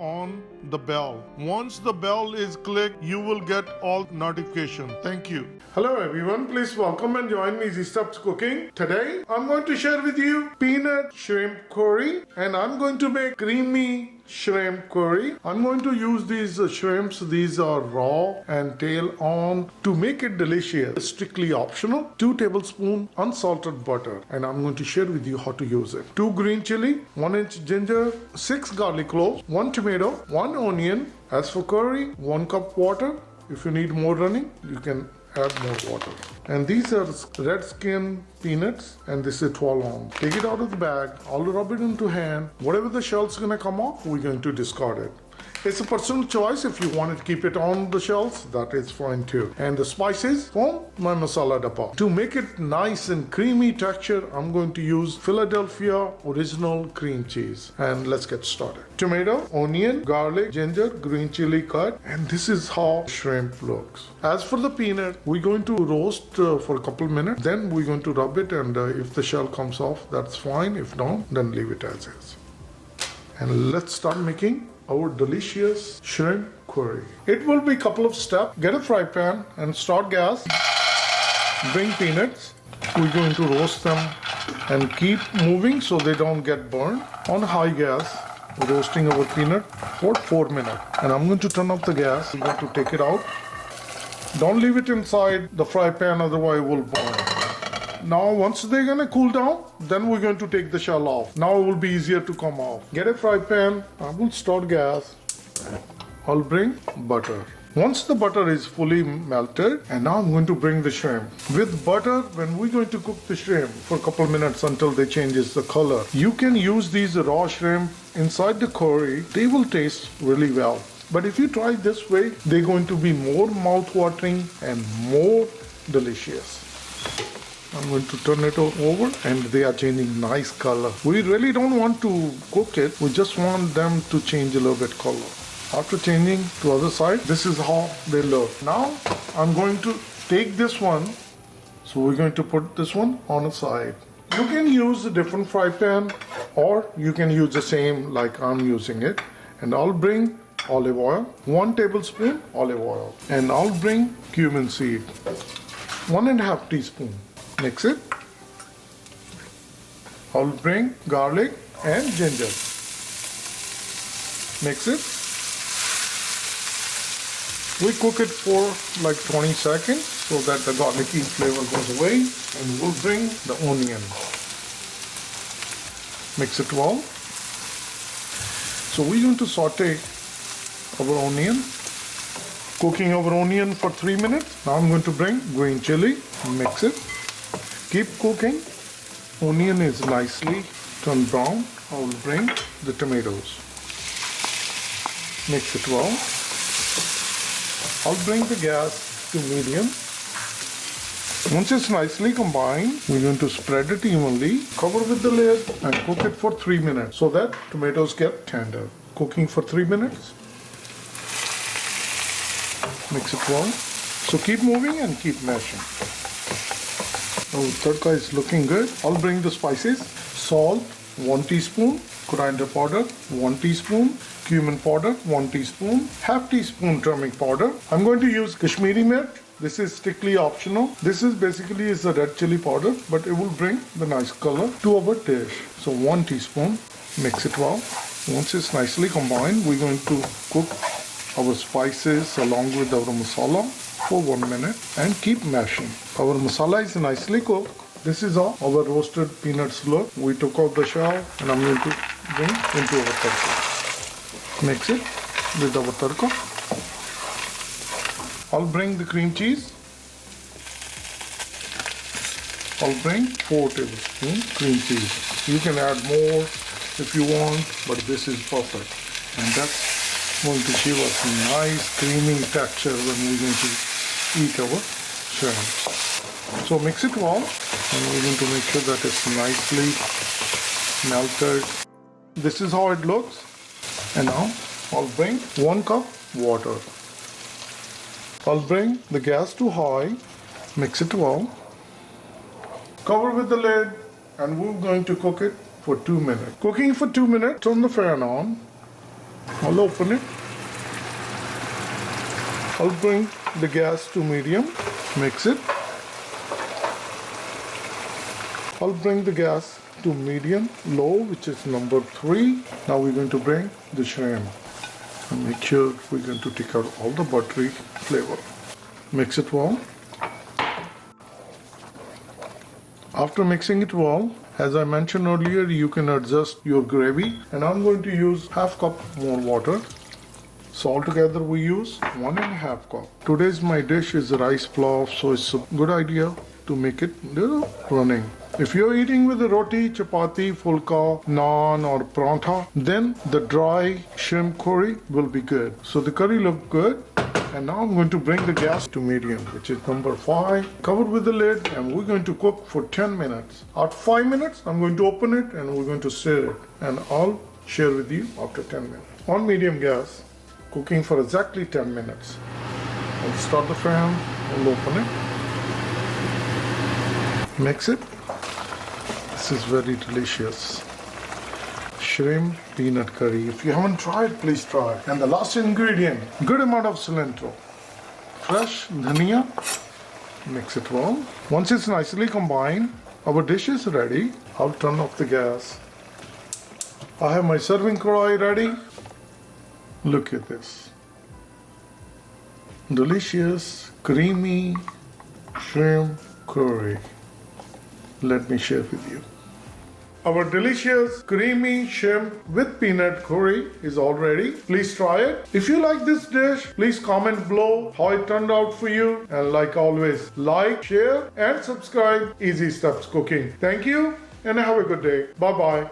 on the bell. Once the bell is clicked, you will get all notifications. Thank you. Hello everyone, please welcome and join me Easy Steps Cooking. Today I'm going to share with you peanut shrimp curry, and I'm going to make creamy shrimp curry. I'm going to use these shrimps. These are raw and tail on to make it delicious. Strictly optional. 2 tablespoons unsalted butter, and I'm going to share with you how to use it. 2 green chili, 1 inch ginger, 6 garlic cloves, 1 tomato, 1 onion. As for curry, 1 cup water. If you need more running, you can add more water. And these are red skin peanuts, and this is 12 ounce. Take it out of the bag, I'll rub it into hand. Whatever the shell's gonna come off, we're going to discard it. It's a personal choice. If you want to keep it on the shells, that is fine too. And the spices from my masala dabba. To make it nice and creamy texture, I'm going to use Philadelphia original cream cheese. And let's get started. Tomato, onion, garlic, ginger, green chili cut. And this is how shrimp looks. As for the peanut, we're going to roast for a couple minutes. Then we're going to rub it, and if the shell comes off, that's fine. If not, then leave it as is. And let's start making our delicious shrimp curry. It will be a couple of steps. Get a fry pan and start gas. Bring peanuts. We're going to roast them and keep moving so they don't get burned. On high gas, roasting our peanut for 4 minutes. And I'm going to turn off the gas. We're going to take it out. Don't leave it inside the fry pan, otherwise it will burn. Now once they're gonna cool down, then we're going to take the shell off. Now it will be easier to come off. Get a fry pan, I will start gas. I'll bring butter. Once the butter is fully melted, and now I'm going to bring the shrimp. With butter, when we're going to cook the shrimp for a couple minutes until they changes the color, you can use these raw shrimp inside the curry. They will taste really well. But if you try this way, they're going to be more mouth-watering and more delicious. I'm going to turn it over, and they are changing nice color. We really don't want to cook it. We just want them to change a little bit color. After changing to other side, this is how they look. Now I'm going to take this one. So we're going to put this one on a side. You can use a different fry pan, or you can use the same like I'm using it. And I'll bring olive oil, 1 tablespoon olive oil. And I'll bring cumin seed, 1.5 teaspoon. Mix it. I'll bring garlic and ginger. Mix it. We cook it for like 20 seconds so that the garlicky flavor goes away, and we'll bring the onion. Mix it well. So we're going to saute our onion. Cooking our onion for 3 minutes. Now I'm going to bring green chili. Mix it. Keep cooking. Onion is nicely turned brown. I will bring the tomatoes. Mix it well. I'll bring the gas to medium. Once it's nicely combined, we're going to spread it evenly. Cover with the lid and cook it for 3 minutes so that tomatoes get tender. Cooking for 3 minutes. Mix it well. So keep moving and keep mashing. Our tadka is looking good. I'll bring the spices. Salt, 1 teaspoon. Coriander powder, 1 teaspoon. Cumin powder, 1 teaspoon. Half teaspoon turmeric powder. I'm going to use Kashmiri mirch. This is strictly optional. This is basically is a red chili powder, but it will bring the nice color to our dish. So 1 teaspoon. Mix it well. Once it's nicely combined, we're going to cook our spices along with our masala for 1 minute and keep mashing. Our masala is nicely cooked. This is how our roasted peanuts look. We took out the shell, and I'm going to bring into our tadka. Mix it with our tadka. I'll bring the cream cheese. I'll bring 4 tablespoons cream cheese. You can add more if you want, but this is perfect. And that's going to give us a nice creamy texture when we're going to eat our shrimp. So mix it well, and we're going to make sure that it's nicely melted. This is how it looks. And now I'll bring 1 cup water. I'll bring the gas to high, mix it well. Cover with the lid, and we're going to cook it for 2 minutes. Cooking for 2 minutes, turn the fan on. I'll open it. I'll bring the gas to medium, mix it. I'll bring the gas to medium, low, which is number 3. Now we're going to bring the shrimp. And make sure we're going to take out all the buttery flavor. Mix it well. After mixing it well, as I mentioned earlier, you can adjust your gravy, and I'm going to use half cup more water. So altogether we use 1.5 cup. Today's my dish is rice pulao, so it's a good idea to make it running. If you're eating with a roti, chapati, fulka, naan or prantha, then the dry shrimp curry will be good. So the curry looked good. And now I'm going to bring the gas to medium, which is number 5. Covered with the lid, and we're going to cook for 10 minutes. At 5 minutes, I'm going to open it and we're going to stir it. And I'll share with you after 10 minutes. On medium gas, cooking for exactly 10 minutes. I'll start the fan, I'll open it. Mix it. This is very delicious. Shrimp peanut curry. If you haven't tried, please try. And the last ingredient, good amount of cilantro. Fresh dhania. Mix it well. Once it's nicely combined, our dish is ready. I'll turn off the gas. I have my serving karai ready. Look at this. Delicious, creamy shrimp curry. Let me share with you. Our delicious creamy shrimp with peanut curry is all ready. Please try it. If you like this dish, please comment below how it turned out for you. And like always, like, share and subscribe Easy Steps Cooking. Thank you and have a good day. Bye-bye.